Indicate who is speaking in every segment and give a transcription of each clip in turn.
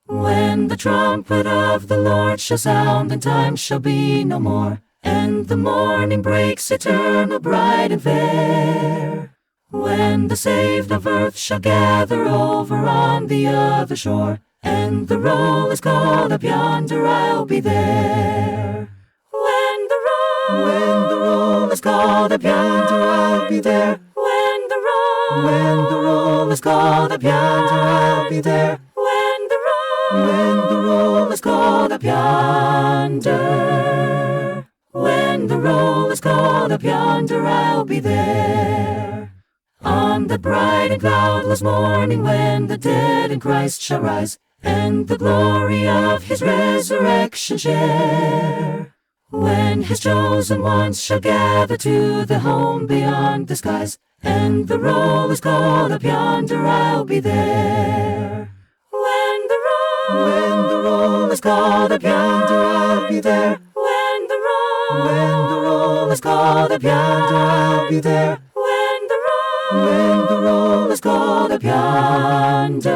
Speaker 1: When the trumpet of the Lord shall sound, and time shall be no more, and the morning breaks eternal, bright and fair. When the saved of earth shall gather over on the other shore, and the roll is called up yonder, I'll be there. When the roll is called up yonder, I'll be there. When the roll is called up yonder, I'll be there. When the roll is called up yonder. When the roll is called up yonder, I'll be there. On the bright and cloudless morning, when the dead in Christ shall rise, and the glory of his resurrection share. When his chosen ones shall gather to the home beyond the skies, and the roll is called up yonder, I'll be there. When the roll is called up yonder, I'll be there. When the roll is called up yonder, I'll be there. When the roll is called up yonder.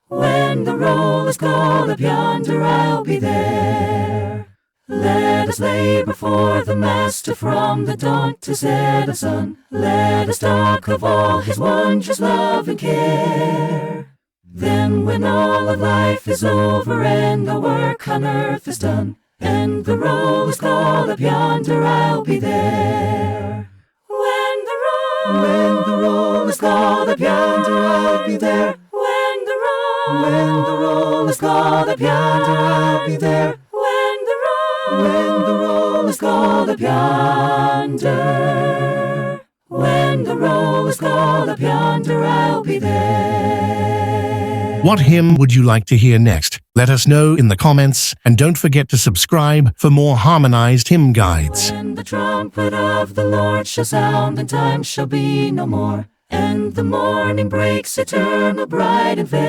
Speaker 1: When the roll is called up yonder, I'll be there. Let us labor for the Master from the dawn to set of sun. Let us talk of all his wondrous love and care. Then when all of life is over and the work on earth is done, and the roll is called up yonder, I'll be there. When the roll is called up yonder, I'll be there. When the roll is called up yonder, I'll be there. When the roll is called up yonder. When the roll is called up yonder, I'll be there.
Speaker 2: What hymn would you like to hear next? Let us know in the comments, and don't forget to subscribe for more harmonized hymn guides.
Speaker 1: When the trumpet of the Lord shall sound, and time shall be no more, and the morning breaks eternal, bright and fair.